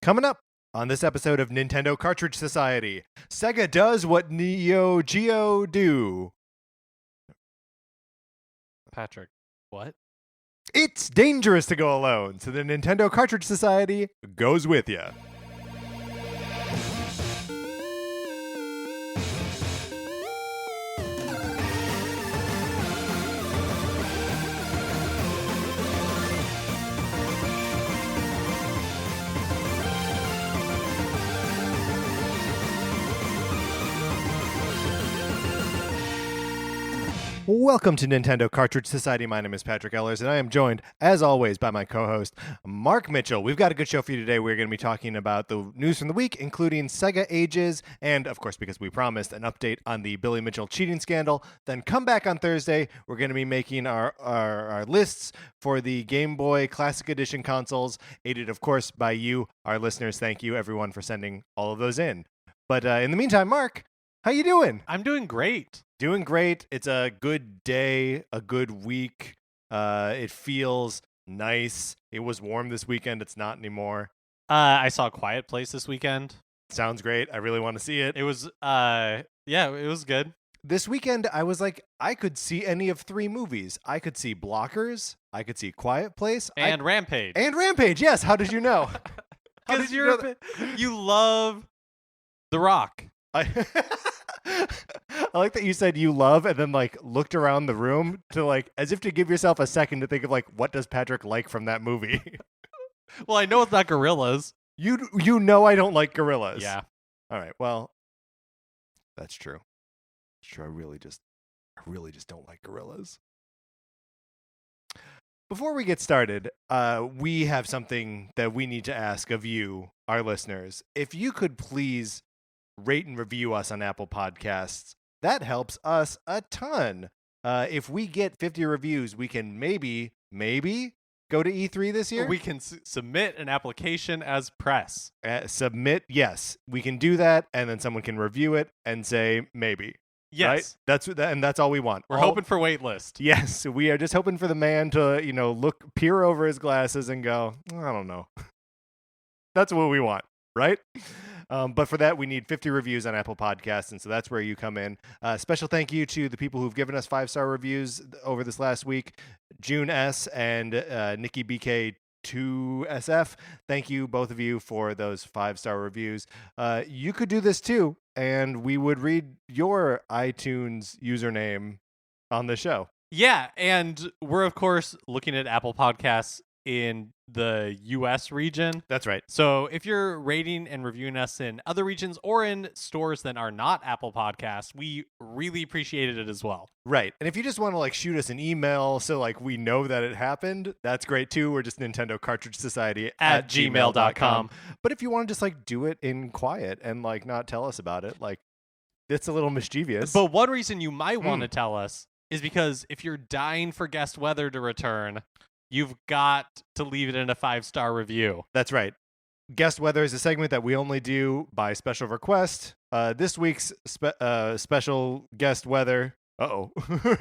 Coming up on this episode of Nintendo Cartridge Society, Sega does what Neo Geo do. Patrick, what? It's dangerous to go alone, so the Nintendo Cartridge Society goes with you. Welcome to Nintendo Cartridge Society. My name is Patrick Ellers, and I am joined, as always, by my co-host, Mark Mitchell. We've got a good show for you today. We're going to be talking about the news from the week, including Sega Ages, and, of course, because we promised, an update on the Billy Mitchell cheating scandal. Then come back on Thursday. We're going to be making our lists for the Game Boy Classic Edition consoles, aided, of course, by you, our listeners. Thank you, everyone, for sending all of those in. But in the meantime, Mark, how you doing? I'm doing great. Doing great. It's a good day, a good week. It feels nice. It was warm this weekend. It's not anymore. I saw Quiet Place this weekend. Sounds great. I really want to see it. It was, it was good. This weekend, I was like, I could see any of three movies. I could see Blockers. I could see Quiet Place. And Rampage. And Rampage, yes. How did you know? Because you love The Rock. I like that you said you love and then like looked around the room to like as if to give yourself a second to think of like what does Patrick like from that movie. Well, I know it's not gorillas. You know I don't like gorillas. Yeah. All right. Well, that's true. It's true. I really just don't like gorillas. Before we get started, we have something that we need to ask of you, our listeners. If you could please rate and review us on Apple Podcasts. That helps us a ton. If we get 50 reviews, we can maybe go to E3 this year. We can submit an application as press. Submit, yes. We can do that, and then someone can review it and say maybe. Yes. Right? That's all we want. We're hoping for waitlist. Yes, we are just hoping for the man to, peer over his glasses and go, I don't know. That's what we want, right? But for that, we need 50 reviews on Apple Podcasts, and so that's where you come in. Special thank you to the people who've given us 5-star reviews over this last week, June S. and Nikki BK2SF. Thank you, both of you, for those 5-star reviews. You could do this too, and we would read your iTunes username on the show. Yeah, and we're, of course, looking at Apple Podcasts in the U.S. region. That's right. So if you're rating and reviewing us in other regions or in stores that are not Apple Podcasts, we really appreciated it as well. Right. And if you just want to shoot us an email so we know that it happened, that's great too. We're just Nintendo Cartridge Society at gmail.com. But if you want to just do it in quiet and not tell us about it, it's a little mischievous. But one reason you might want to tell us is because if you're dying for guest weather to return, you've got to leave it in a 5-star review. That's right. Guest Weather is a segment that we only do by special request. This week's special guest weather.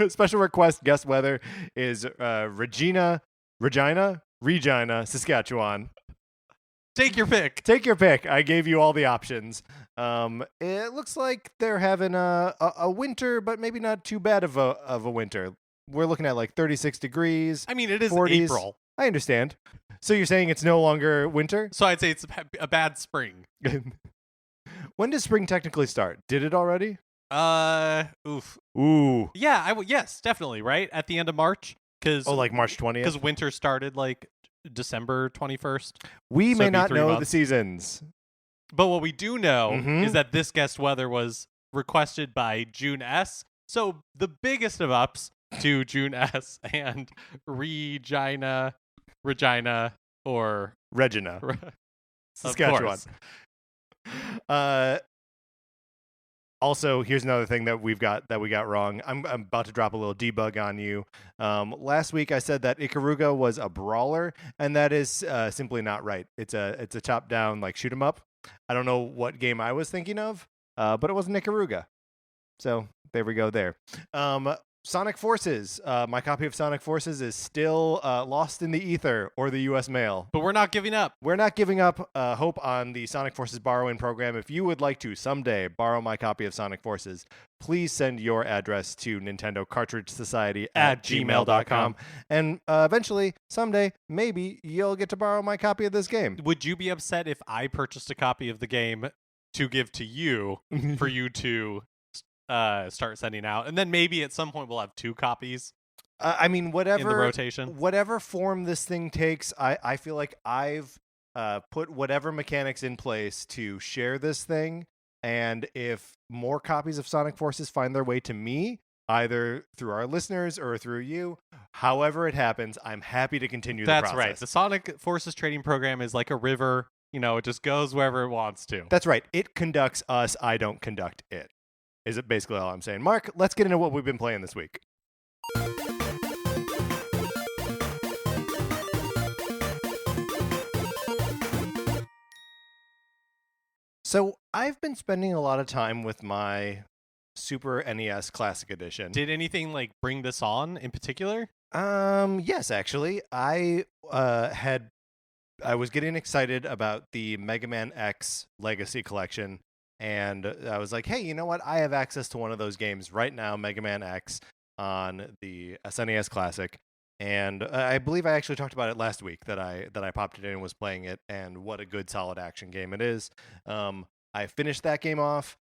Special request guest weather is Regina, Saskatchewan. Take your pick. Take your pick. I gave you all the options. It looks like they're having a winter, but maybe not too bad of a winter. We're looking at 36 degrees. I mean, it is 40s. April. I understand. So you're saying it's no longer winter? So I'd say it's a bad spring. When does spring technically start? Did it already? Oof. Ooh. Yeah, yes, definitely, right? At the end of March? March 20th? Because winter started December 21st. We may not know the seasons. But what we do know is that this guest weather was requested by June S. So the biggest of ups to June S. and Regina, or Regina, Saskatchewan. Also, here's another thing that we got wrong. I'm about to drop a little debug on you. Last week I said that Ikaruga was a brawler, and that is simply not right. It's a top-down shoot 'em up. I don't know what game I was thinking of, but it wasn't Ikaruga. So there we go there. Sonic Forces. My copy of Sonic Forces is still lost in the ether or the U.S. mail. But we're not giving up. We're not giving up hope on the Sonic Forces borrowing program. If you would like to someday borrow my copy of Sonic Forces, please send your address to Nintendo Cartridge Society at gmail.com. And eventually, someday, maybe you'll get to borrow my copy of this game. Would you be upset if I purchased a copy of the game to give to you for you to start sending out? And then maybe at some point we'll have 2 copies. I mean, whatever in the rotation, whatever form this thing takes, I feel like I've put whatever mechanics in place to share this thing. And if more copies of Sonic Forces find their way to me, either through our listeners or through you, however it happens, I'm happy to continue the process. That's right. The Sonic Forces trading program is like a river. It just goes wherever it wants to. That's right. It conducts us. I don't conduct it. Is it basically all I'm saying? Mark, let's get into what we've been playing this week. So I've been spending a lot of time with my Super NES Classic Edition. Did anything bring this on in particular? Yes, actually. I was getting excited about the Mega Man X Legacy Collection, and I was like, hey, you know what? I have access to one of those games right now, Mega Man X, on the SNES Classic. And I believe I actually talked about it last week that I popped it in and was playing it, and what a good solid action game it is. I finished that game off,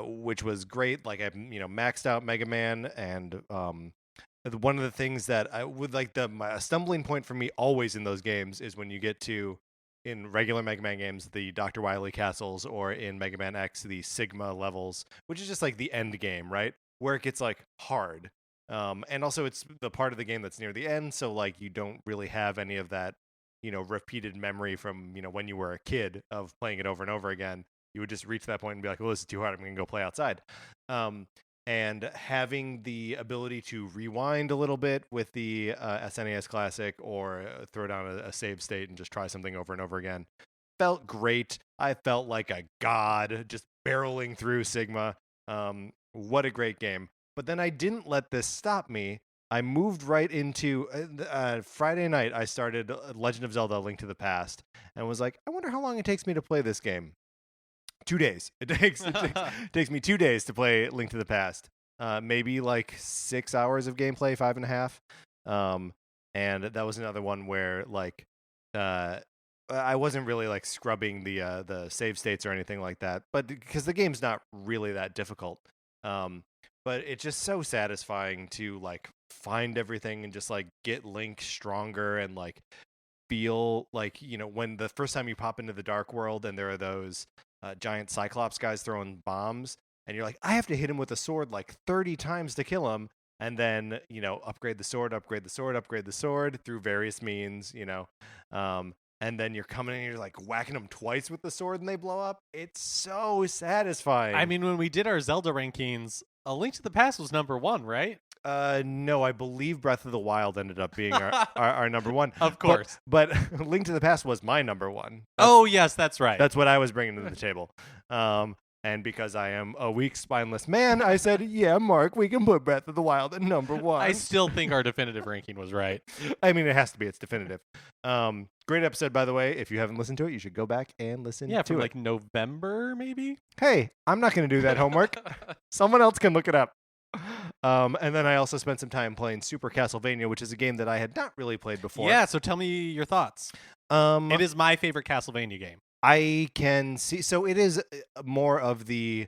which was great. I maxed out Mega Man, and one of the things that I would my stumbling point for me always in those games is when you get to, in regular Mega Man games, the Dr. Wily castles, or in Mega Man X, the Sigma levels, which is just the end game, right? Where it gets hard. And also it's the part of the game that's near the end, so you don't really have any of that, repeated memory from, when you were a kid of playing it over and over again. You would just reach that point and be like, well, this is too hard, I'm going to go play outside. And having the ability to rewind a little bit with the SNES Classic, or throw down a save state and just try something over and over again, felt great. I felt like a god just barreling through Sigma. What a great game. But then I didn't let this stop me. I moved right into Friday night. I started Legend of Zelda: Link to the Past, and was like, I wonder how long it takes me to play this game. 2 days. It takes me 2 days to play Link to the Past. Maybe 6 hours of gameplay, 5.5. And that was another one where I wasn't really scrubbing the save states or anything like that, but because the game's not really that difficult. But it's just so satisfying to find everything and just get Link stronger, and feel when the first time you pop into the Dark World and there are those giant Cyclops guys throwing bombs, and you're like, I have to hit him with a sword 30 times to kill him, and then upgrade the sword through various means, and then you're coming in and you're whacking them twice with the sword and they blow up. It's so satisfying. I mean, when we did our Zelda rankings, A Link to the Past was number 1, right? No, I believe Breath of the Wild ended up being our number 1. Of course. But Link to the Past was my number 1. Oh, yes, that's right. That's what I was bringing to the table. And because I am a weak, spineless man, I said, yeah, Mark, we can put Breath of the Wild at number 1. I still think our definitive ranking was right. I mean, it has to be. It's definitive. Great episode, by the way. If you haven't listened to it, you should go back and listen to it. Yeah, from November, maybe? Hey, I'm not going to do that homework. Someone else can look it up. And then I also spent some time playing Super Castlevania, which is a game that I had not really played before. Yeah, so tell me your thoughts. It is my favorite Castlevania game. I can see. So it is more of the.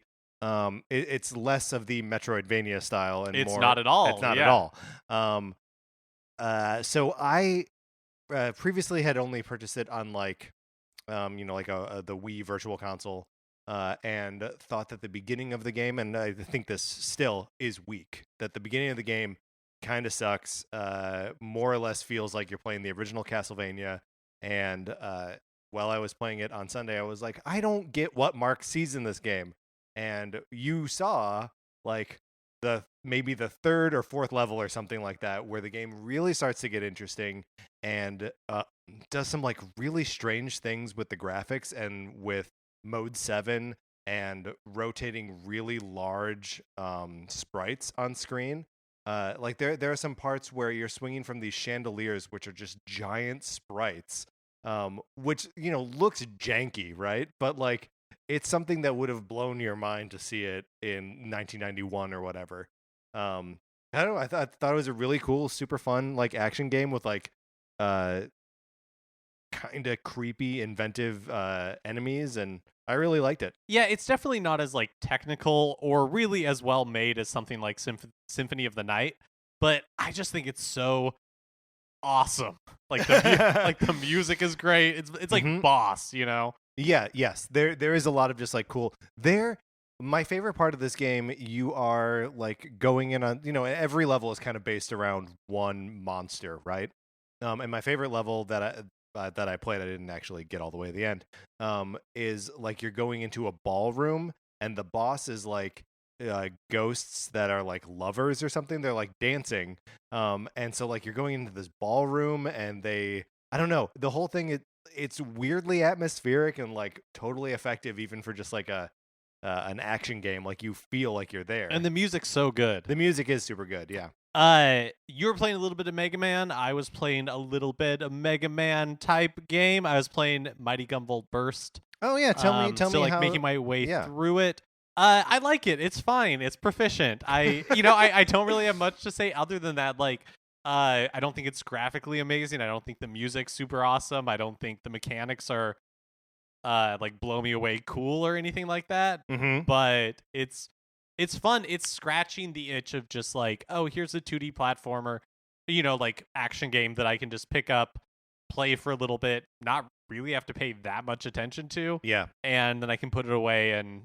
It's less of the Metroidvania style, and it's more, not at all. It's not at all. So I previously had only purchased it on the Wii Virtual Console, and thought that the beginning of the game, and I think this still is weak, that the beginning of the game kind of sucks. More or less feels like you're playing the original Castlevania, and while I was playing it on Sunday, I was like, I don't get what Mark sees in this game. And you saw maybe the third or fourth level or something like that, where the game really starts to get interesting and does some really strange things with the graphics and with Mode 7 and rotating really large sprites on screen. Like there are some parts where you're swinging from these chandeliers, which are just giant sprites, which looks janky, right? But like it's something that would have blown your mind to see it in 1991 or whatever. I don't know. I thought it was a really cool, super fun like action game with like kind of creepy, inventive enemies, and I really liked it. Yeah, it's definitely not as like technical or really as well made as something like Symphony of the Night, but I just think it's so awesome. Like the music is great. It's like Boss, Yeah, yes. There is a lot of just like cool. My favorite part of this game, you are like going in on, every level is kind of based around one monster, right? And my favorite level that I played, I didn't actually get all the way to the end, is like you're going into a ballroom and the boss is like ghosts that are like lovers or something. They're like dancing. And so like you're going into this ballroom and I don't know, the whole thing, it's weirdly atmospheric and like totally effective even for just like an action game. Like you feel like you're there. And the music's so good. The music is super good, yeah. You were playing a little bit of Mega Man. I was playing a little bit of Mega Man type game. I was playing Mighty Gunvolt Burst. Oh yeah, tell me like how, making my way through it. I like it. It's fine. It's proficient. I don't really have much to say other than that. Like, I don't think it's graphically amazing. I don't think the music's super awesome. I don't think the mechanics are like blow me away cool or anything like that. But it's fun. It's scratching the itch of just like, oh, here's a 2D platformer, like action game that I can just pick up, play for a little bit, not really have to pay that much attention to. Yeah. And then I can put it away and,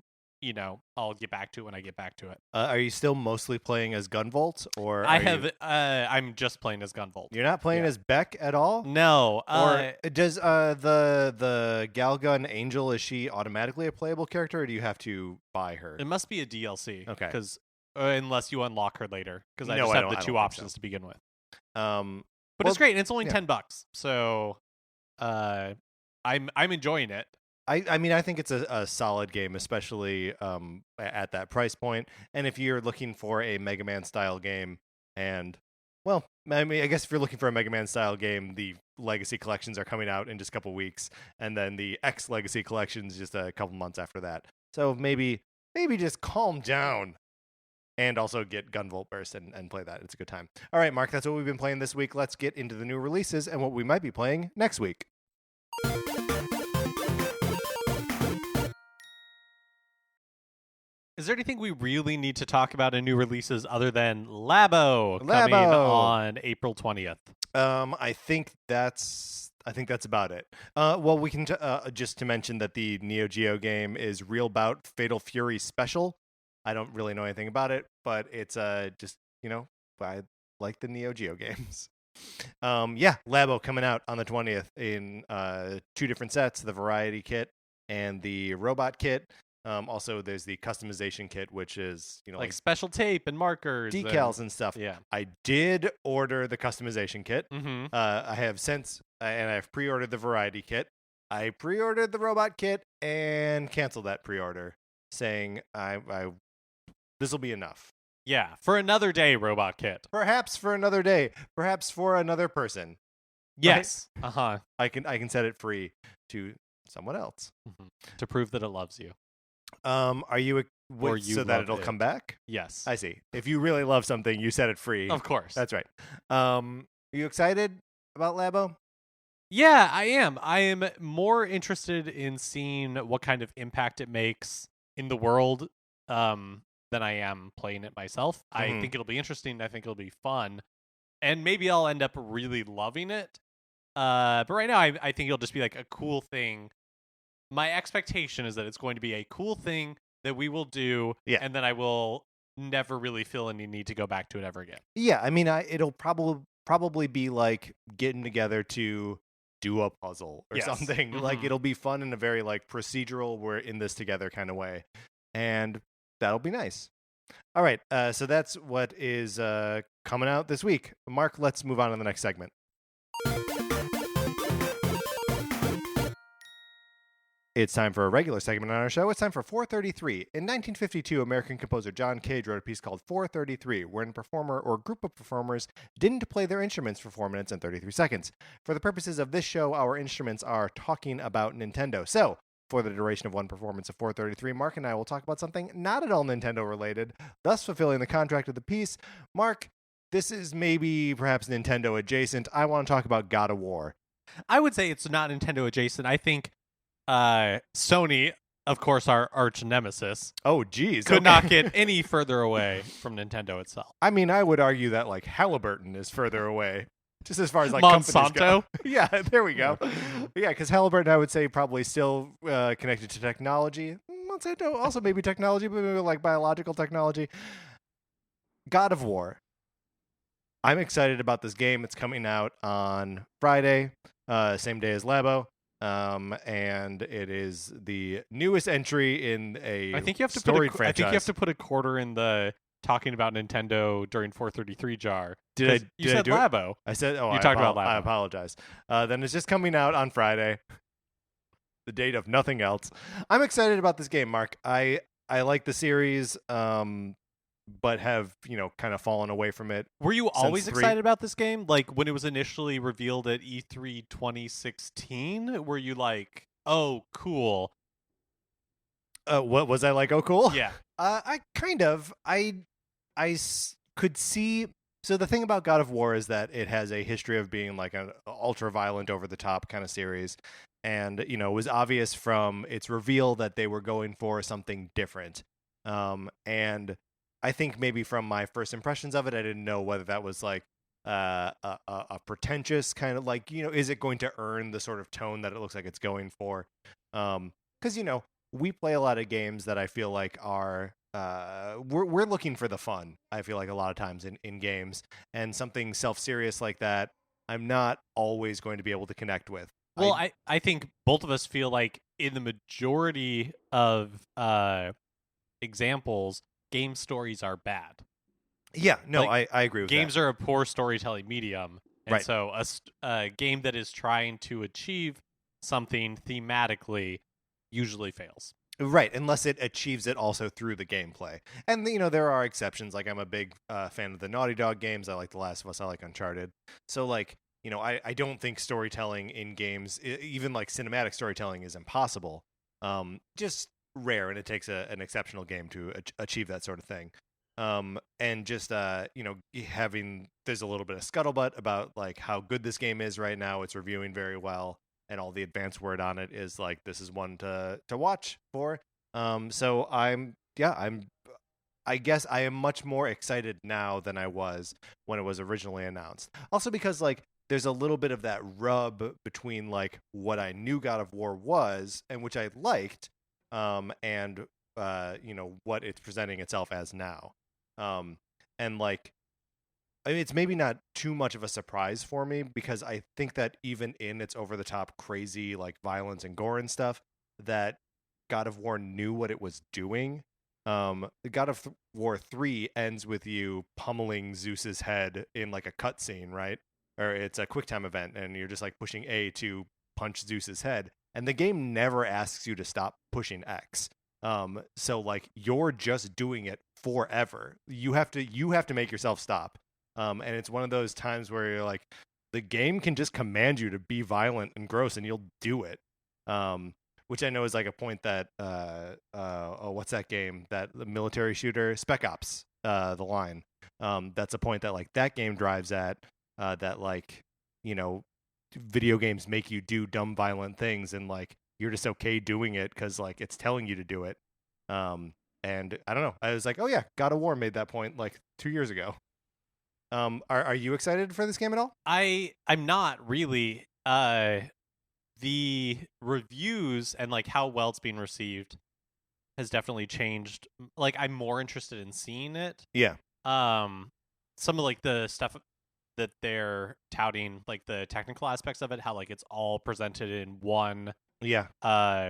I'll get back to it when I get back to it. Are you still mostly playing as Gunvolt, or I'm just playing as Gunvolt. You're not playing as Beck at all? No. Or does the Galgun Angel, is she automatically a playable character, or do you have to buy her? It must be a DLC. Okay. Because unless you unlock her later, because I just have the two options to begin with. But it's great. And it's only $10, so I'm enjoying it. I mean, I think it's a solid game, especially at that price point. And if you're looking for a Mega Man style game, and well, I mean, I guess if you're looking for a Mega Man style game, the Legacy collections are coming out in just a couple weeks, and then the X Legacy collections just a couple months after that. So maybe just calm down and also get Gunvolt Burst and play that. It's a good time. All right, Mark, that's what we've been playing this week. Let's get into the new releases and what we might be playing next week. Is there anything we really need to talk about in new releases other than Labo coming on April 20th? I think that's about it. Well, we can just to mention that the Neo Geo game is Real Bout Fatal Fury Special. I don't really know anything about it, but it's just I like the Neo Geo games. Labo coming out on the 20th in 2 different sets: the Variety Kit and the Robot Kit. Also, there's the customization kit, which is like special tape and markers, decals and stuff. Yeah, I did order the customization kit. Mm-hmm. I have since, and I've pre-ordered the Variety Kit. I pre-ordered the Robot Kit and canceled that pre-order, saying this will be enough. Yeah, for another day, Robot Kit. Perhaps for another day. Perhaps for another person. Yes. Right? I can set it free to someone else to prove that it loves you. Are you so that it'll come back? Yes. I see. If you really love something, you set it free. Of course. That's right. Are you excited about Labo? Yeah, I am. I am more interested in seeing what kind of impact it makes in the world than I am playing it myself. I think it'll be interesting. I think it'll be fun. And maybe I'll end up really loving it. But right now, I think it'll just be like a cool thing. My expectation is that it's going to be a cool thing that we will do, and then I will never really feel any need to go back to it ever again. Yeah, I mean, it'll probably be like getting together to do a puzzle or something. Mm-hmm. Like it'll be fun in a very like procedural, we're in this together kind of way, and that'll be nice. All right, so that's what is coming out this week. Mark, let's move on to the next segment. It's time for a regular segment on our show. It's time for 433. In 1952, American composer John Cage wrote a piece called 433, wherein a performer or group of performers didn't play their instruments for 4 minutes and 33 seconds. For the purposes of this show, our instruments are talking about Nintendo. So, for the duration of one performance of 433, Mark and I will talk about something not at all Nintendo related, thus fulfilling the contract of the piece. Mark, this is maybe perhaps Nintendo adjacent. I want to talk about God of War. I would say it's not Nintendo adjacent. I think Sony, of course, our arch nemesis. Oh, geez. Could not get any further away from Nintendo itself. I mean, I would argue that, like, Halliburton is further away, just as far as, like, Monsanto? companies go. Yeah, there we go. Yeah, because Halliburton, I would say, probably still connected to technology. Monsanto, also maybe technology, but maybe, like, biological technology. God of War. I'm excited about this game. It's coming out on Friday, same day as Labo. And it is the newest entry in a storied franchise. I think you have to put a quarter in the talking about Nintendo during 433 jar. You said Labo. I said, you talked about Labo. I apologize. Then it's just coming out on Friday, the date of nothing else. I'm excited about this game, Mark. I like the series, but have, kind of fallen away from it. Were you always excited about this game? Like, when it was initially revealed at E3 2016, were you like, oh, cool? What was I like? Oh, cool? Yeah. I kind of. Could see. So the thing about God of War is that it has a history of being like an ultra-violent, over-the-top kind of series. And, it was obvious from its reveal that they were going for something different. And I think maybe from my first impressions of it, I didn't know whether that was like a pretentious kind of like, is it going to earn the sort of tone that it looks like it's going for? Because, we play a lot of games that I feel like are we're looking for the fun. I feel like a lot of times in games, and something self-serious like that, I'm not always going to be able to connect with. Well, I think both of us feel like in the majority of examples, game stories are bad. Yeah, no, I agree with games that. Are a poor storytelling medium. And right. So a game that is trying to achieve something thematically usually fails. Right, unless it achieves it also through the gameplay. And, there are exceptions. Like, I'm a big fan of the Naughty Dog games. I like The Last of Us. I like Uncharted. So, like, I don't think storytelling in games, even like cinematic storytelling, is impossible. Just rare, and it takes an exceptional game to achieve that sort of thing. And just having there's a little bit of scuttlebutt about like how good this game is right now. It's reviewing very well, and all the advanced word on it is like this is one to watch for. So I guess I am much more excited now than I was when it was originally announced. Also because like there's a little bit of that rub between like what I knew God of War was and which I liked. And what it's presenting itself as now. And like, I mean, it's maybe not too much of a surprise for me because I think that even in its over-the-top crazy, like, violence and gore and stuff, that God of War knew what it was doing. God of War 3 ends with you pummeling Zeus's head in, like, a cutscene, right? Or it's a QuickTime event, and you're just, like, pushing A to punch Zeus's head. And the game never asks you to stop pushing X. So like you're just doing it forever. You have to make yourself stop. And it's one of those times where you're like, the game can just command you to be violent and gross, and you'll do it. Which I know is like a point that what's that game? That the military shooter, Spec Ops, The Line. That's a point that like that game drives at. That like video games make you do dumb violent things, and like you're just okay doing it because like it's telling you to do it. And I don't know, I was like, oh yeah, God of War made that point like 2 years ago. Are you excited for this game at all? I'm not really. The reviews and like how well it's being received has definitely changed. Like I'm more interested in seeing it. Yeah. Some of like the stuff that they're touting, like the technical aspects of it, how like it's all presented in one. Yeah.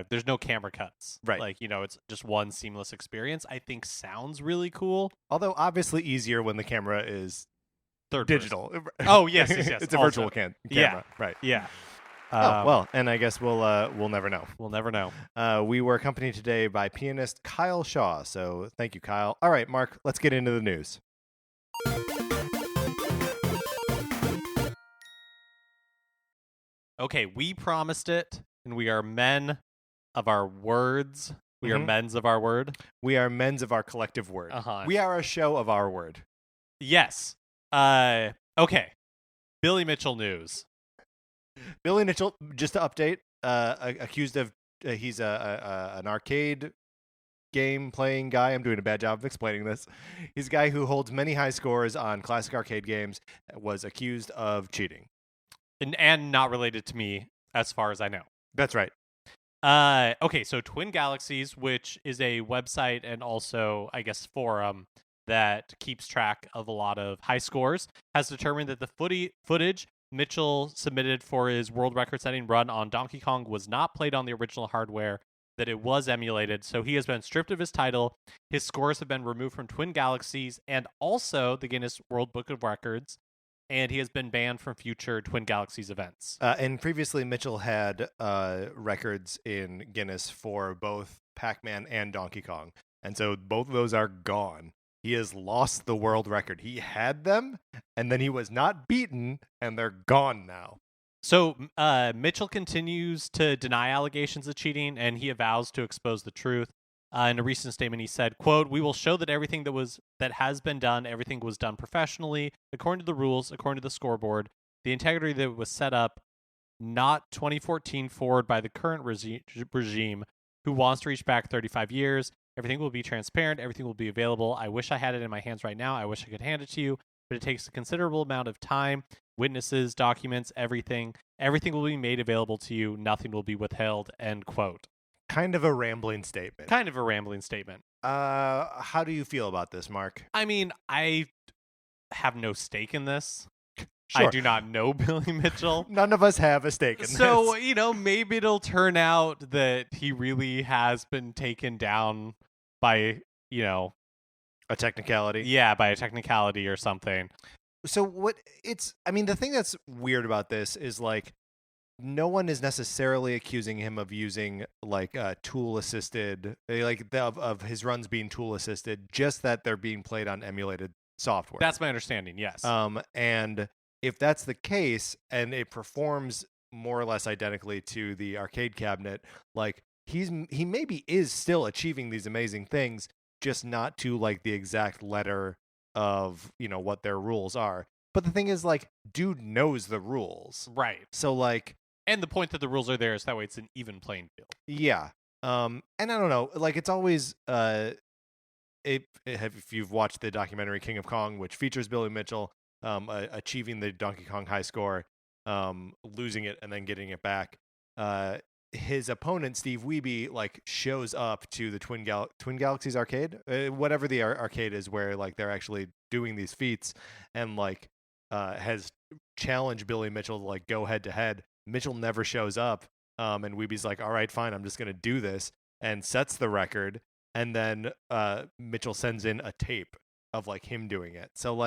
There's no camera cuts. Right. Like, it's just one seamless experience. I think sounds really cool. Although obviously easier when the camera is third digital. Oh, yes. It's a virtual camera. Yeah. Right. Yeah. Well, and I guess we'll never know. We'll never know. We were accompanied today by pianist Kyle Shaw. So thank you, Kyle. All right, Mark, let's get into the news. Okay, we promised it, and we are men of our words. We are men's of our word. We are men's of our collective word. We are a show of our word. Yes. Okay. Billy Mitchell news. Billy Mitchell, just to update, accused of he's an arcade game playing guy. I'm doing a bad job of explaining this. He's a guy who holds many high scores on classic arcade games. Was accused of cheating. And not related to me, as far as I know. That's right. Okay, so Twin Galaxies, which is a website and also, I guess, forum that keeps track of a lot of high scores, has determined that the footage Mitchell submitted for his world record-setting run on Donkey Kong was not played on the original hardware, that it was emulated, so he has been stripped of his title. His scores have been removed from Twin Galaxies and also the Guinness World Book of Records, and he has been banned from future Twin Galaxies events. And previously, Mitchell had records in Guinness for both Pac-Man and Donkey Kong. And so both of those are gone. He has lost the world record. He had them, and then he was not beaten, and they're gone now. So Mitchell continues to deny allegations of cheating, and he vows to expose the truth. In a recent statement, he said, quote, "We will show that everything that has been done, everything was done professionally, according to the rules, according to the scoreboard. The integrity that was set up, not 2014 forward by the current regime who wants to reach back 35 years. Everything will be transparent. Everything will be available. I wish I had it in my hands right now. I wish I could hand it to you, but it takes a considerable amount of time, witnesses, documents, everything. Everything will be made available to you. Nothing will be withheld," end quote. Kind of a rambling statement. How do you feel about this, Mark? I mean, I have no stake in this. Sure. I do not know Billy Mitchell. None of us have a stake in this. So, maybe it'll turn out that he really has been taken down by, a technicality. Yeah, by a technicality or something. So the thing that's weird about this is no one is necessarily accusing him of using tool assisted, of his runs being tool assisted, just that they're being played on emulated software. That's my understanding, yes. And if that's the case and it performs more or less identically to the arcade cabinet, he maybe is still achieving these amazing things, just not to the exact letter of, what their rules are. But the thing is, dude knows the rules. Right. So and the point that the rules are there is that way it's an even playing field. Yeah. And I don't know, it's always if you've watched the documentary King of Kong, which features Billy Mitchell achieving the Donkey Kong high score, losing it and then getting it back, his opponent Steve Wiebe shows up to the Twin Galaxies arcade, whatever the arcade is where they're actually doing these feats, and has challenged Billy Mitchell to go head to head. Mitchell never shows up, and Wiebe's all right, fine, I'm just gonna do this, and sets the record. And then Mitchell sends in a tape of him doing it. So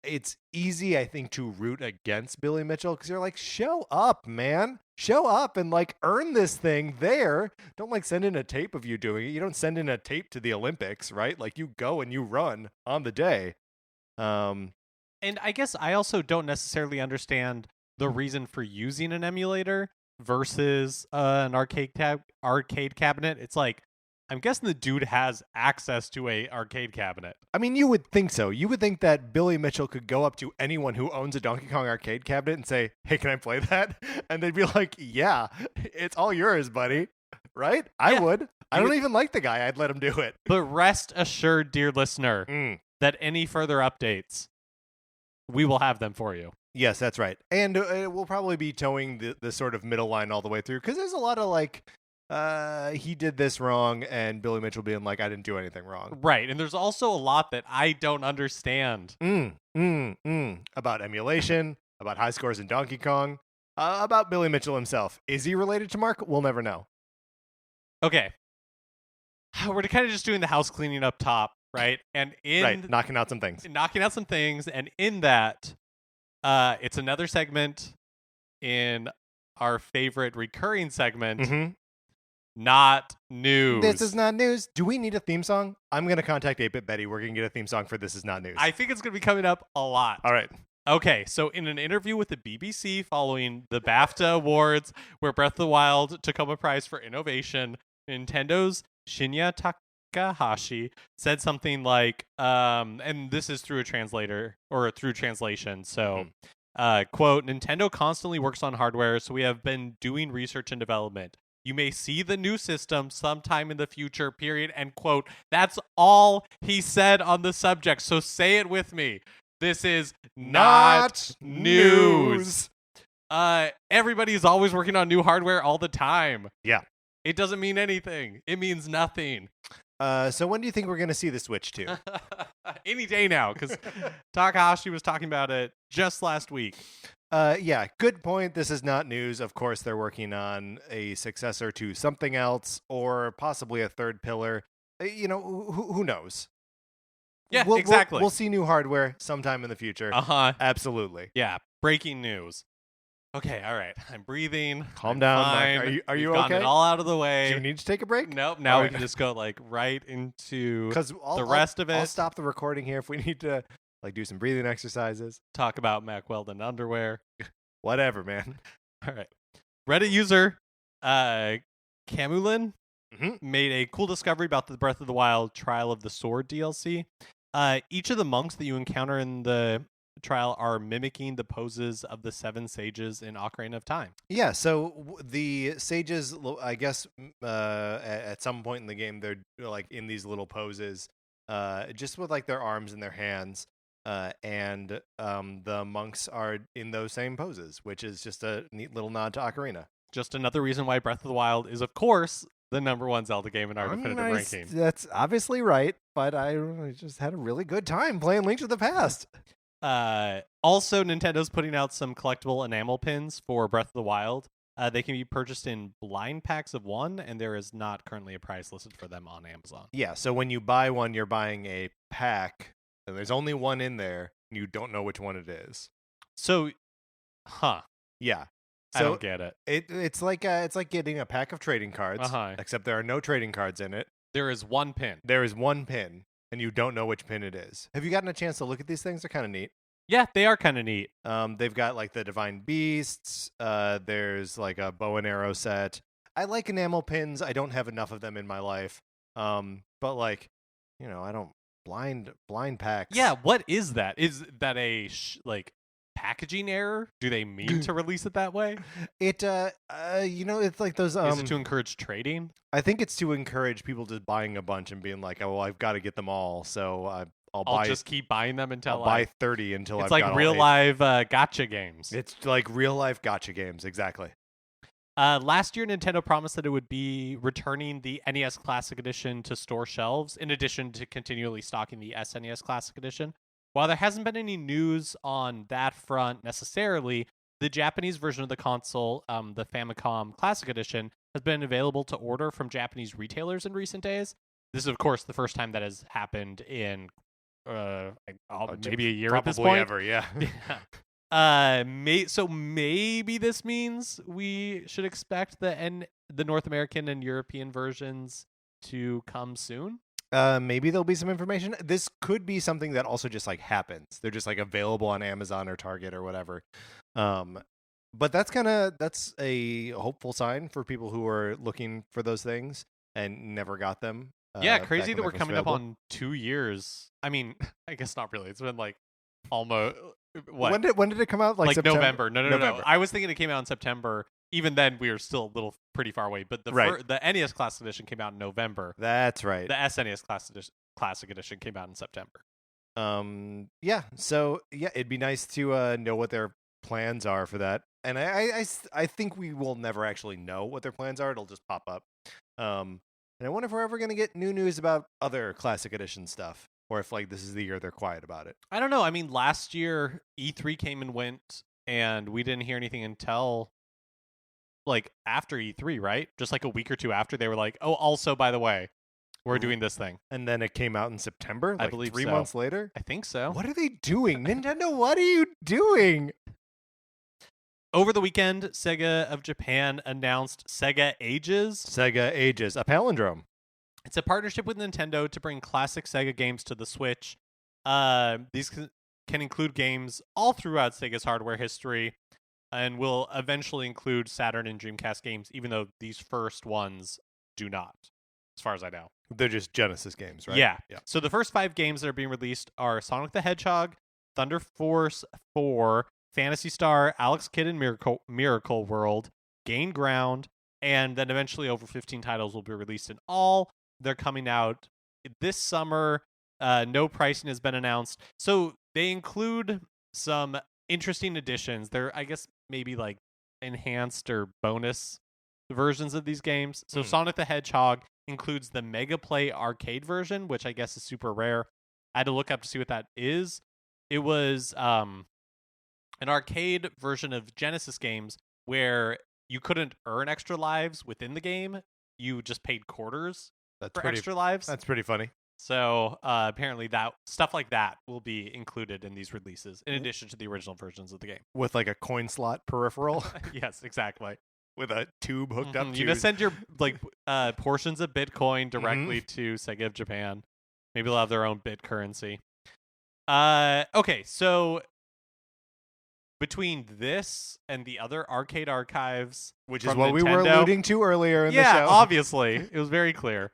it's easy, I think, to root against Billy Mitchell because you're show up, man, show up and earn this thing there. Don't send in a tape of you doing it. You don't send in a tape to the Olympics, right? You go and you run on the day. And I guess I also don't necessarily understand the reason for using an emulator versus an arcade cabinet. It's I'm guessing the dude has access to a arcade cabinet. I mean, you would think so. You would think that Billy Mitchell could go up to anyone who owns a Donkey Kong arcade cabinet and say, "Hey, can I play that?" And they'd be like, "Yeah, it's all yours, buddy." Right? I would. I don't even like the guy. I'd let him do it. But rest assured, dear listener, that any further updates, we will have them for you. Yes, that's right. And we'll probably be towing the sort of middle line all the way through because there's a lot of he did this wrong, and Billy Mitchell being I didn't do anything wrong. Right, and there's also a lot that I don't understand. About emulation, about high scores in Donkey Kong, about Billy Mitchell himself. Is he related to Mark? We'll never know. Okay. We're kind of just doing the house cleaning up top, right? And knocking out some things. And in that, it's another segment in our favorite recurring segment, Mm-hmm. Not News. This is not news. Do we need a theme song? I'm going to contact 8-Bit Betty. We're going to get a theme song for This Is Not News. I think it's going to be coming up a lot. All right. Okay, so in an interview with the BBC following the BAFTA Awards, where Breath of the Wild took home a prize for innovation, Nintendo's Shinya Takahashi said something like, and this is through a translator or through translation. So, quote, Nintendo constantly works on hardware, so we have been doing research and development. You may see the new system sometime in the future, period, end quote. That's all he said on the subject. So say it with me. This is not news. Everybody is always working on new hardware all the time. Yeah. It doesn't mean anything. It means nothing. So when do you think we're going to see the Switch 2? Any day now, because Takahashi was talking about it just last week. Yeah, good point. This is not news. Of course, they're working on a successor to something else or possibly a third pillar. Who knows? Yeah, exactly. We'll see new hardware sometime in the future. Absolutely. Yeah, breaking news. Okay, all right. I'm breathing. Calm down, fine. Mark. Are you We've gotten okay? it all out of the way. Do you need to take a break? Nope. Now All we right. can just go right into the rest of it. I'll stop the recording here if we need to do some breathing exercises. Talk about Mack Weldon underwear. Whatever, man. All right. Reddit user Camulin made a cool discovery about the Breath of the Wild Trial of the Sword DLC. Each of the monks that you encounter in the trial are mimicking the poses of the 7 sages in Ocarina of Time. Yeah, so the sages, I guess, at some point in the game, they're like in these little poses, just with like their arms and their hands, and the monks are in those same poses, which is just a neat little nod to Ocarina. Just another reason why Breath of the Wild is, of course, the #1 Zelda game in our definitive ranking. That's obviously right, but I just had a really good time playing Link to the Past. Also, Nintendo's putting out some collectible enamel pins for Breath of the Wild. They can be purchased in blind packs of 1, and there is not currently a price listed for them on Amazon. Yeah, so when you buy one, you're buying a pack, and there's only one in there, and you don't know which one it is. So, yeah. I don't get it. It's like getting a pack of trading cards, except there are no trading cards in it. There is one pin. There is one pin, and you don't know which pin it is. Have you gotten a chance to look at these things? They're kind of neat. Yeah, they are kind of neat. They've got like the Divine Beasts. There's like a bow and arrow set. I like enamel pins. I don't have enough of them in my life. But like, I don't blind packs. Yeah, what is that? Is that a packaging error? Do they mean to release it that way? It's like those. Is it to encourage trading? I think it's to encourage people just buying a bunch and being like, "Oh, well, I've got to get them all." So I'll just keep buying them until I'll buy 30 until I've got all 8. It's like real live gotcha games. It's like real life gotcha games, exactly. Last year, Nintendo promised that it would be returning the NES Classic Edition to store shelves, in addition to continually stocking the SNES Classic Edition. While there hasn't been any news on that front necessarily, the Japanese version of the console, the Famicom Classic Edition, has been available to order from Japanese retailers in recent days. This is, of course, the first time that has happened in maybe a year at this point. Ever, yeah. So maybe this means we should expect the North American and European versions to come soon. Maybe there'll be some information. This could be something that also just like happens. They're just like available on Amazon or Target or whatever. But that's a hopeful sign for people who are looking for those things and never got them. Yeah, crazy that we're coming up on 2 years. I mean, I guess not really. It's been like almost what? When did it come out? Like September? November. No. I was thinking it came out in September. Even then, we were still pretty far away. But the NES Classic Edition came out in November. That's right. The SNES Classic Edition came out in September. Yeah. So yeah, it'd be nice to know what their plans are for that. And I think we will never actually know what their plans are. It'll just pop up. And I wonder if we're ever going to get new news about other Classic Edition stuff, or if like this is the year they're quiet about it. I don't know. I mean, last year E3 came and went, and we didn't hear anything until like after E3, right? Just like a week or two after, they were like, "Oh, also by the way, we're doing this thing." And then it came out in September. I believe 3 so. months later. I think so. What are they doing, Nintendo? What are you doing? Over the weekend, Sega of Japan announced Sega Ages. Sega Ages, a palindrome. It's a partnership with Nintendo to bring classic Sega games to the Switch. These can include games all throughout Sega's hardware history, and will eventually include Saturn and Dreamcast games, even though these first ones do not, as far as I know. They're just Genesis games, right? Yeah. So the first 5 games that are being released are Sonic the Hedgehog, Thunder Force 4, Phantasy Star, Alex Kidd and Miracle World, Gain Ground, and then eventually over 15 titles will be released in all. They're coming out this summer. No pricing has been announced. So they include some interesting additions. They're, I guess, maybe like enhanced or bonus versions of these games. So Sonic the Hedgehog includes the Mega Play arcade version, which I guess is super rare. I had to look up to see what that is. It was an arcade version of Genesis games where you couldn't earn extra lives within the game. You just paid quarters for extra lives. That's pretty funny. So apparently that stuff like that will be included in these releases, in addition to the original versions of the game. With like a coin slot peripheral. Yes, exactly. With a tube hooked up to you just send your portions of Bitcoin directly to Sega of Japan. Maybe they'll have their own bit currency. Okay, so between this and the other arcade archives, which is what we were alluding to earlier in the show. Yeah, obviously. It was very clear.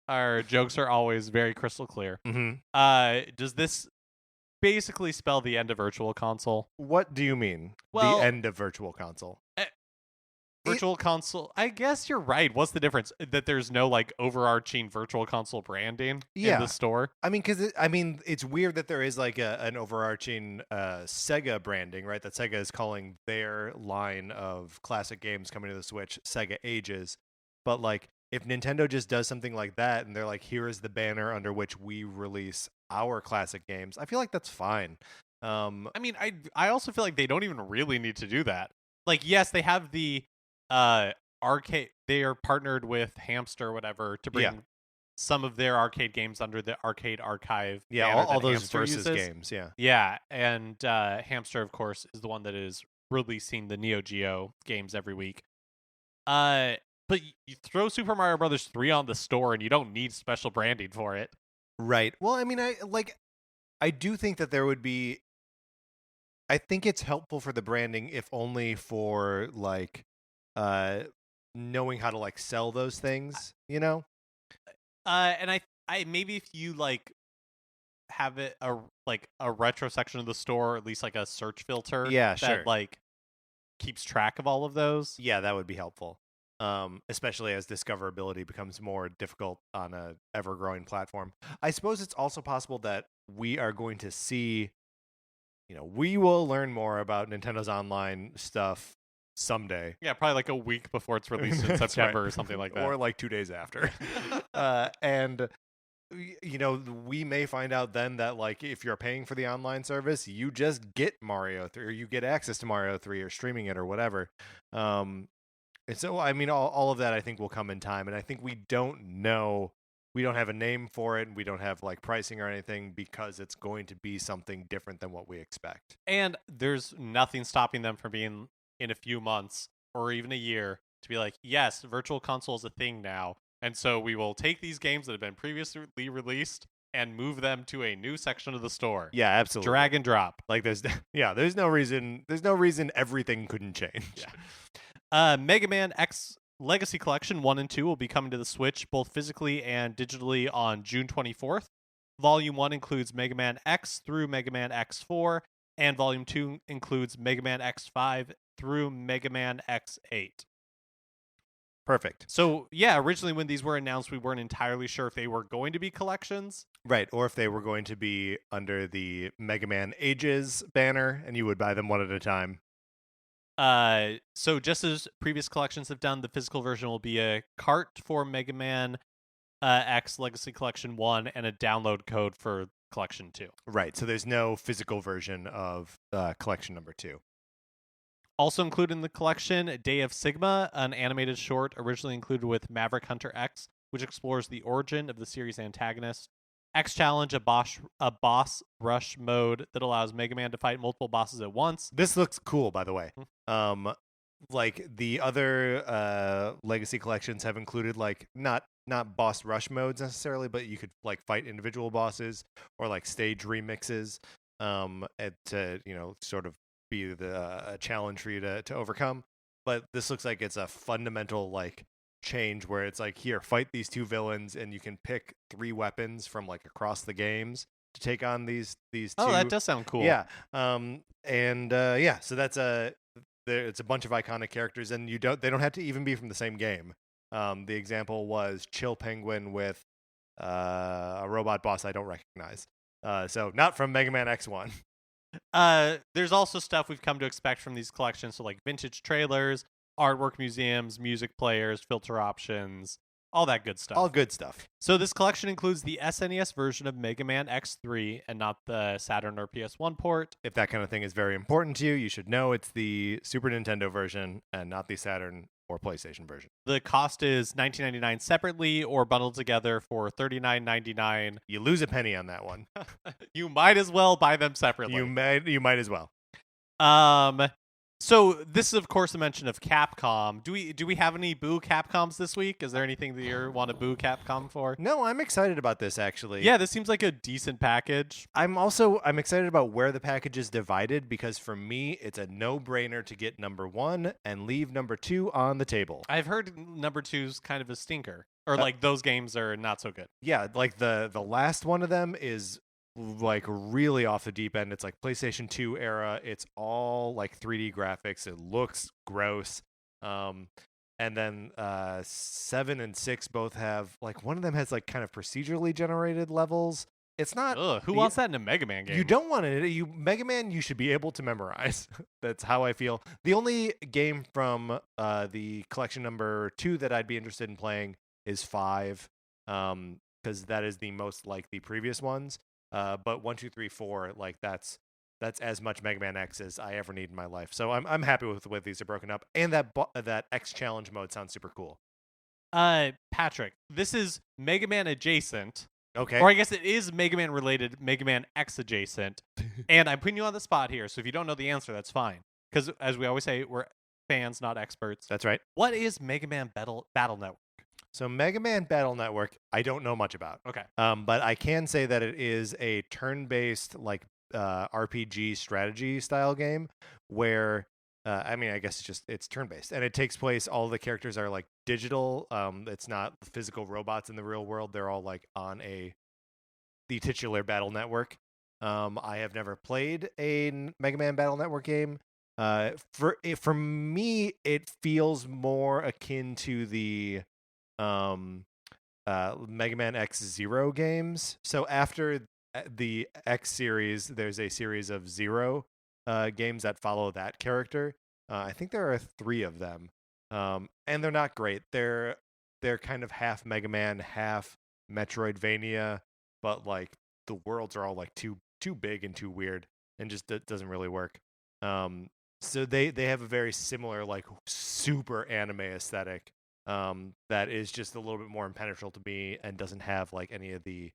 Our jokes are always very crystal clear. Does this basically spell the end of Virtual Console? What do you mean? Well, the end of Virtual Console? Virtual Console, I guess you're right. What's the difference? That there's no like overarching Virtual Console branding in the store? I mean, because it's weird that there is like an overarching Sega branding, right? That Sega is calling their line of classic games coming to the Switch Sega Ages. But like, if Nintendo just does something like that and they're like, here is the banner under which we release our classic games, I feel like that's fine. I mean, I also feel like they don't even really need to do that. Like, yes, they have the arcade. They are partnered with Hamster or whatever to bring some of their arcade games under the arcade archive. Yeah, all those Hamster versus uses. games. Yeah. Yeah, and Hamster, of course, is the one that is releasing the Neo Geo games every week. But you throw Super Mario Brothers 3 on the store, and you don't need special branding for it. Right. Well, I mean, I do think that there would be. I think it's helpful for the branding, if only for like, knowing how to like sell those things, you know. And I maybe if you like have it a retro section of the store, or at least like a search filter, that like keeps track of all of those. Yeah, that would be helpful. Especially as discoverability becomes more difficult on a ever-growing platform. I suppose it's also possible that we are going to see, we will learn more about Nintendo's online stuff someday. Yeah, probably like a week before it's released in September or something like that. Or like 2 days after. And we may find out then that like if you're paying for the online service, you just get Mario 3 or you get access to Mario 3 or streaming it or whatever. And so, I mean, all of that I think will come in time. And I think we don't know, we don't have a name for it, and we don't have like pricing or anything because it's going to be something different than what we expect. And there's nothing stopping them from being in a few months or even a year to be like, yes, Virtual Console is a thing now. And so we will take these games that have been previously released and move them to a new section of the store. Yeah, absolutely. Drag and drop. Like there's no reason everything couldn't change. Yeah. Mega Man X Legacy Collection 1 and 2 will be coming to the Switch both physically and digitally on June 24th. Volume 1 includes Mega Man X through Mega Man X4, and Volume 2 includes Mega Man X5 through Mega Man X8. Perfect. So, yeah, originally when these were announced, we weren't entirely sure if they were going to be collections. Right, or if they were going to be under the Mega Man Ages banner, and you would buy them one at a time. So just as previous collections have done, the physical version will be a cart for Mega Man X Legacy Collection 1 and a download code for Collection 2. Right, so there's no physical version of Collection number 2. Also included in the collection, Day of Sigma, an animated short originally included with Maverick Hunter X, which explores the origin of the series' antagonist. X Challenge, a boss rush mode that allows Mega Man to fight multiple bosses at once. This looks cool, by the way. Like the other Legacy collections have included like not boss rush modes necessarily, but you could like fight individual bosses or like stage remixes to sort of be a challenge for you to overcome. But this looks like it's a fundamental like change where it's like, here, fight these two villains, and you can pick 3 weapons from like across the games to take on these two. Oh, that does sound cool. Yeah. So that's it's a bunch of iconic characters, and they don't have to even be from the same game. The example was Chill Penguin with a robot boss I don't recognize. So not from Mega Man X1. There's also stuff we've come to expect from these collections, so like vintage trailers, artwork museums, music players, filter options, all that good stuff. All good stuff. So this collection includes the SNES version of Mega Man X3 and not the Saturn or PS1 port. If that kind of thing is very important to you, you should know it's the Super Nintendo version and not the Saturn or PlayStation version. The cost is $19.99 separately or bundled together for $39.99. You lose a penny on that one. You might as well buy them separately. You might as well. So this is, of course, a mention of Capcom. Do we have any boo Capcoms this week? Is there anything that you want to boo Capcom for? No, I'm excited about this, actually. Yeah, this seems like a decent package. I'm excited about where the package is divided, because for me, it's a no-brainer to get number 1 and leave number 2 on the table. I've heard number 2's kind of a stinker. Or like those games are not so good. Yeah, like the last one of them is like really off the deep end. It's like PlayStation 2 era. It's all like 3D graphics. It looks gross. And then 7 and 6 both have like, one of them has like kind of procedurally generated levels. It's not. Who wants that in a Mega Man game? You don't want it. Mega Man, you should be able to memorize. That's how I feel. The only game from the collection number 2 that I'd be interested in playing is 5, because that is the most like the previous ones. But 1, 2, 3, 4, like that's as much Mega Man X as I ever need in my life. So I'm happy with the way these are broken up, and that X challenge mode sounds super cool. Patrick, this is Mega Man adjacent. Okay. Or I guess it is Mega Man related, Mega Man X adjacent. And I'm putting you on the spot here, so if you don't know the answer, that's fine. Because as we always say, we're fans, not experts. That's right. What is Mega Man Battle Network? So Mega Man Battle Network, I don't know much about. Okay. But I can say that it is a turn-based like RPG strategy style game where I guess it's turn-based, and it takes place. All the characters are like digital. It's not physical robots in the real world. They're all like on the titular Battle Network. I have never played a Mega Man Battle Network game. For me, it feels more akin to the Mega Man X-Zero games. So after the X series, there's a series of Zero games that follow that character. I think there are 3 of them, and they're not great. They're kind of half Mega Man, half Metroidvania, but like the worlds are all like too big and too weird, and just doesn't really work. So they have a very similar like super anime aesthetic. That is just a little bit more impenetrable to me and doesn't have like any of the,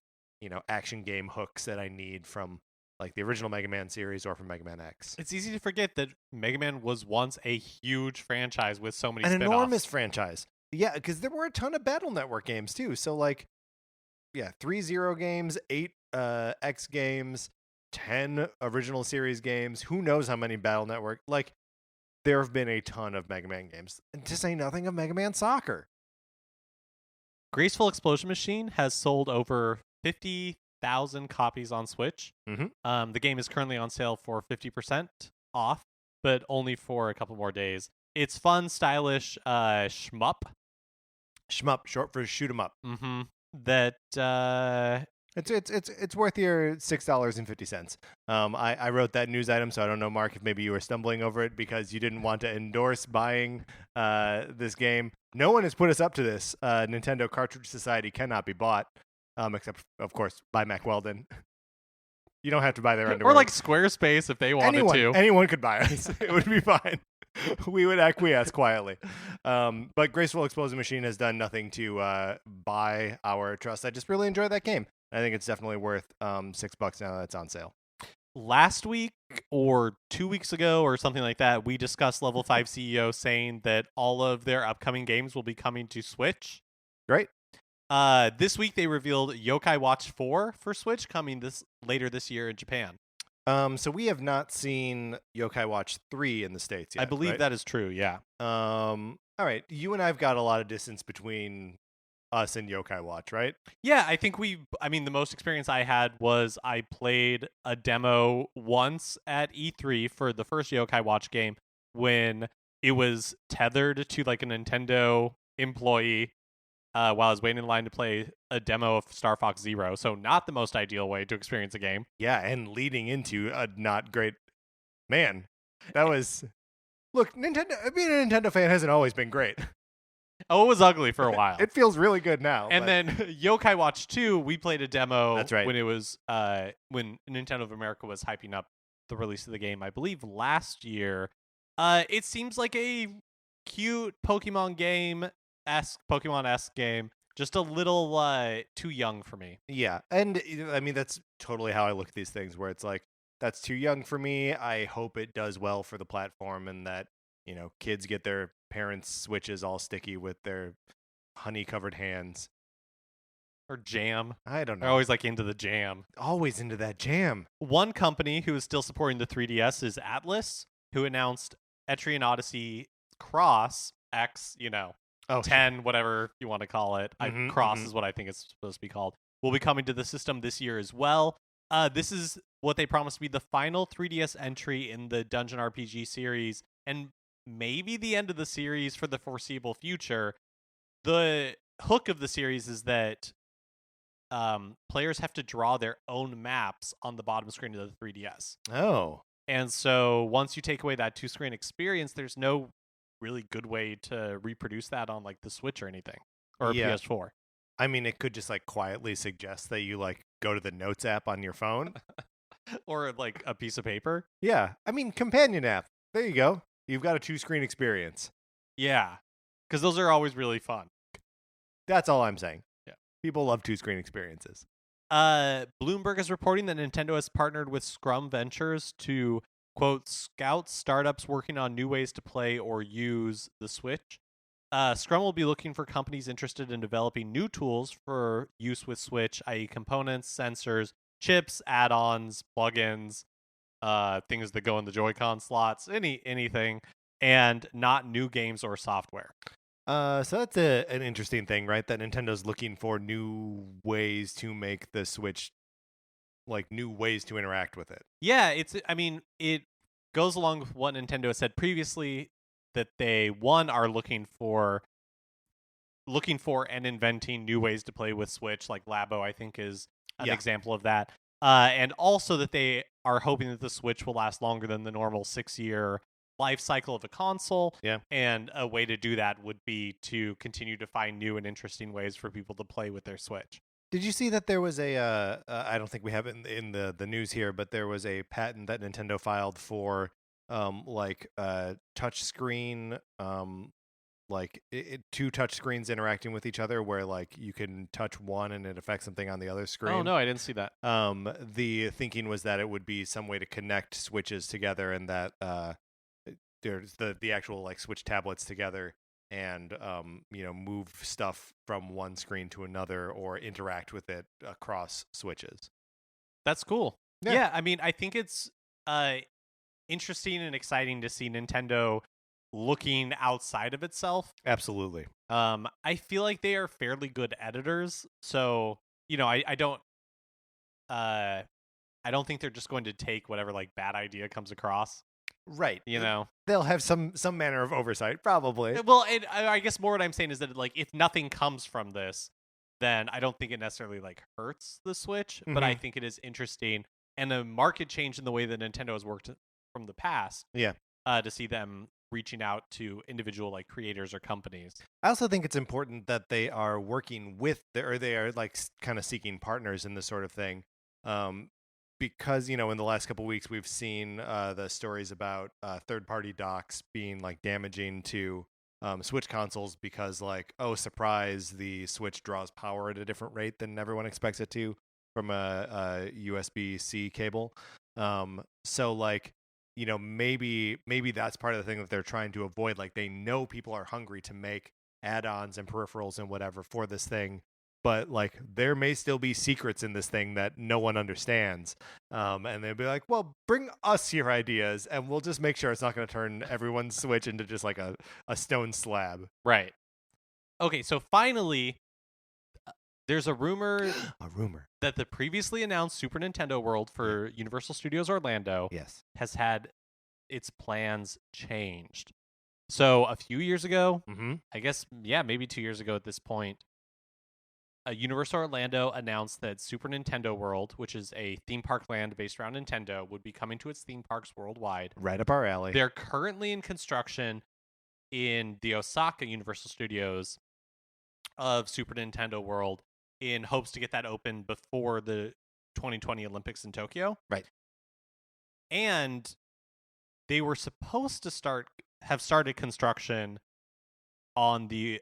action game hooks that I need from like the original Mega Man series or from Mega Man X. It's easy to forget that Mega Man was once a huge franchise with so many spin-offs. An enormous franchise. Yeah, because there were a ton of Battle Network games too. So like, 3 Zero games, 8 X games, 10 original series games. Who knows how many Battle Network? Like, there have been a ton of Mega Man games, and to say nothing of Mega Man Soccer. Graceful Explosion Machine has sold over 50,000 copies on Switch. Mm-hmm. The game is currently on sale for 50% off, but only for a couple more days. It's fun, stylish shmup. Shmup, short for shoot 'em up. Mm-hmm. That It's worth your $6.50. I wrote that news item, so I don't know, Mark, if maybe you were stumbling over it because you didn't want to endorse buying this game. No one has put us up to this. Nintendo Cartridge Society cannot be bought, except, of course, by Mac Weldon. You don't have to buy their underwear. Or like Squarespace if they wanted to. Anyone could buy us. It would be fine. We would acquiesce quietly. But Graceful Explosion Machine has done nothing to buy our trust. I just really enjoy that game. I think it's definitely worth $6 now that it's on sale. Last week or 2 weeks ago or something like that, we discussed Level 5 CEO saying that all of their upcoming games will be coming to Switch. Right. This week they revealed Yokai Watch 4 for Switch coming later this year in Japan. So we have not seen Yokai Watch 3 in the States yet. I believe right? that is true, yeah. All right. You and I have got a lot of distance between us and Yokai Watch, right? Yeah, I think the most experience I had was I played a demo once at E3 for the first Yokai Watch game when it was tethered to like a Nintendo employee while I was waiting in line to play a demo of Star Fox Zero. So not the most ideal way to experience a game. Yeah, and leading into a not great... Man, that was... Look, Nintendo. Being a Nintendo fan hasn't always been great. Oh, it was ugly for a while. It feels really good now. And then Yokai Watch 2, we played a demo. That's right. When it was when Nintendo of America was hyping up the release of the game, I believe last year. It seems like a cute Pokemon Pokemon-esque game. Just a little too young for me. Yeah, and I mean that's totally how I look at these things, where it's like, that's too young for me. I hope it does well for the platform, and that kids get their parents' Switches all sticky with their honey-covered hands. Or jam. I don't know. They're always like into the jam. Always into that jam. One company who is still supporting the 3DS is Atlas, who announced Etrian Odyssey Cross X, 10, whatever you want to call it. Cross is what I think it's supposed to be called. Will be coming to the system this year as well. This is what they promised to be the final 3DS entry in the Dungeon RPG series, and maybe the end of the series for the foreseeable future. The hook of the series is that players have to draw their own maps on the bottom screen of the 3DS. Oh. And so once you take away that two-screen experience, there's no really good way to reproduce that on like the Switch or anything, or PS4. I mean, it could just like quietly suggest that you like go to the Notes app on your phone. Or like a piece of paper. Yeah. I mean, companion app. There you go. You've got a two-screen experience. Yeah. Because those are always really fun. That's all I'm saying. Yeah. People love two-screen experiences. Bloomberg is reporting that Nintendo has partnered with Scrum Ventures to, quote, scout startups working on new ways to play or use the Switch. Scrum will be looking for companies interested in developing new tools for use with Switch, i.e. components, sensors, chips, add-ons, plugins, things that go in the Joy-Con slots, anything, and not new games or software. So that's an interesting thing, right? That Nintendo's looking for new ways to make the Switch, like new ways to interact with it. Yeah, it goes along with what Nintendo has said previously, that they are looking for and inventing new ways to play with Switch, like Labo I think is an example of that. And also that they are hoping that the Switch will last longer than the normal 6-year life cycle of a console. Yeah. And a way to do that would be to continue to find new and interesting ways for people to play with their Switch. Did you see that there was a, I don't think we have it in the news here, but there was a patent that Nintendo filed for touch screen, two touch screens interacting with each other, where like you can touch one and it affects something on the other screen. Oh no, I didn't see that. The thinking was that it would be some way to connect Switches together, and that there's the actual like Switch tablets together, and move stuff from one screen to another or interact with it across Switches. That's cool. Yeah, I mean, I think it's interesting and exciting to see Nintendo looking outside of itself. Absolutely. I feel like they are fairly good editors, so I don't think they're just going to take whatever like bad idea comes across. Right. They'll have some manner of oversight, probably. Well, I guess more what I'm saying is that like if nothing comes from this, then I don't think it necessarily like hurts the Switch, but I think it is interesting and a market change in the way that Nintendo has worked from the past. Yeah. To see them reaching out to individual like creators or companies. I also think it's important that they are working with they are like kind of seeking partners in this sort of thing. Because, in the last couple of weeks, we've seen the stories about third-party docks being like damaging to Switch consoles because, like, oh, surprise, the Switch draws power at a different rate than everyone expects it to. from a USB-C cable. So like, you know, maybe that's part of the thing that they're trying to avoid. Like, they know people are hungry to make add-ons and peripherals and whatever for this thing, but like there may still be secrets in this thing that no one understands. And they'll be like, well, bring us your ideas and we'll just make sure it's not going to turn everyone's Switch into just like a stone slab. Right. Okay, so finally, there's a rumor that the previously announced Super Nintendo World for Universal Studios Orlando has had its plans changed. So a few years ago, I guess, maybe 2 years ago at this point, Universal Orlando announced that Super Nintendo World, which is a theme park land based around Nintendo, would be coming to its theme parks worldwide. Right up our alley. They're currently in construction in the Osaka Universal Studios of Super Nintendo World in hopes to get that open before the 2020 Olympics in Tokyo. Right. And they were supposed to have started construction on the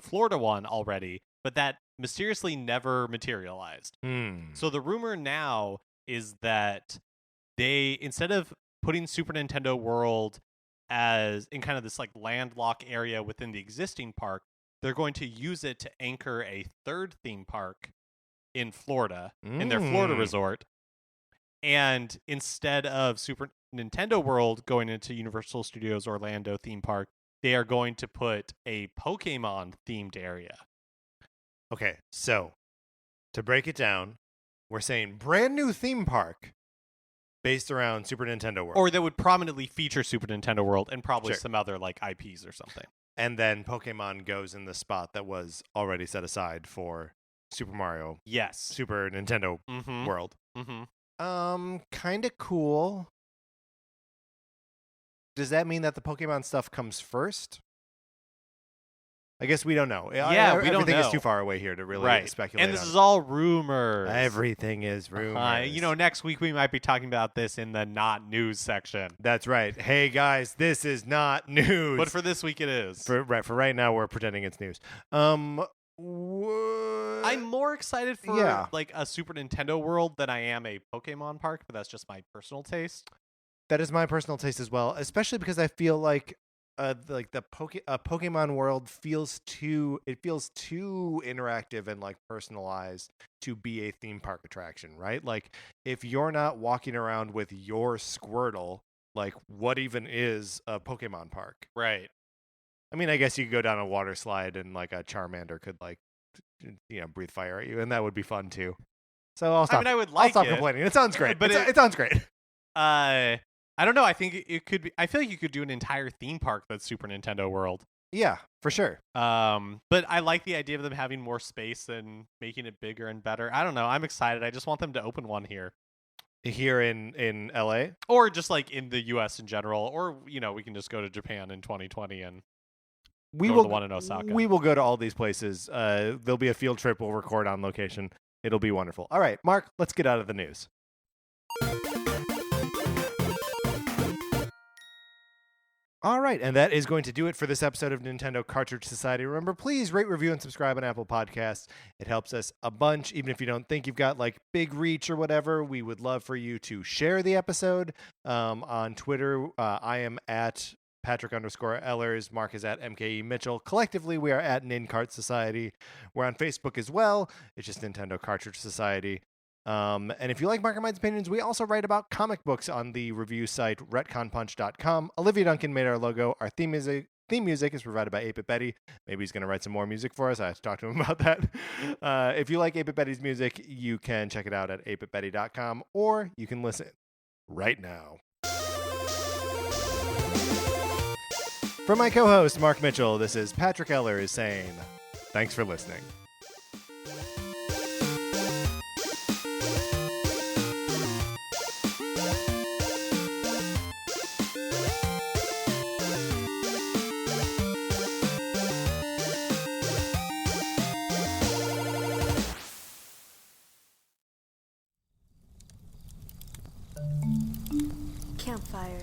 Florida one already, but that mysteriously never materialized. So the rumor now is that they, instead of putting Super Nintendo World as in kind of this like landlocked area within the existing park, they're going to use it to anchor a third theme park in Florida, in their Florida resort. And instead of Super Nintendo World going into Universal Studios Orlando theme park, they are going to put a Pokemon themed area. Okay, so to break it down, we're saying brand new theme park based around Super Nintendo World. Or that would prominently feature Super Nintendo World and probably some other like IPs or something. And then Pokemon goes in the spot that was already set aside for Super Mario. Yes. Super Nintendo World. Kind of cool. Does that mean that the Pokemon stuff comes first? I guess we don't know. Yeah, we don't know. Everything is too far away here to really speculate. And this is all rumors. Everything is rumors. Next week we might be talking about this in the Not News section. That's right. Hey, guys, this is not news. But for this week it is. For right now, we're pretending it's news. I'm more excited for like a Super Nintendo World than I am a Pokemon park, but that's just my personal taste. That is my personal taste as well, especially because I feel like the Pokemon World feels too interactive and like personalized to be a theme park attraction, right? Like if you're not walking around with your Squirtle, like what even is a Pokemon park? Right. I mean, I guess you could go down a water slide and like a Charmander could like, breathe fire at you, and that would be fun too. So I'll stop. I would like I'll stop complaining. It sounds great, but it sounds great. I don't know. I think it could be. I feel like you could do an entire theme park that's Super Nintendo World. Yeah, for sure. But I like the idea of them having more space and making it bigger and better. I don't know. I'm excited. I just want them to open one here. Here in LA? Or just like in the US in general. Or, we can just go to Japan in 2020 and go to the one in Osaka. We will go to all these places. There'll be a field trip. We'll record on location. It'll be wonderful. All right, Mark, let's get out of the news. All right, and that is going to do it for this episode of Nintendo Cartridge Society. Remember, please rate, review, and subscribe on Apple Podcasts. It helps us a bunch. Even if you don't think you've got like big reach or whatever, we would love for you to share the episode. On Twitter, I am at Patrick_Ellers. Mark is at MKE Mitchell. Collectively, we are at NinCart Society. We're on Facebook as well. It's just Nintendo Cartridge Society. And if you like Mark and Mine's opinions, we also write about comic books on the review site retconpunch.com. Olivia Duncan made our logo. Our theme music is provided by 8-Bit Betty. Maybe he's going to write some more music for us. I have to talk to him about that. If you like 8-Bit Betty's music, you can check it out at 8bitbetty.com, or you can listen right now. For my co-host, Mark Mitchell, this is Patrick Ellers saying, thanks for listening. Campfire.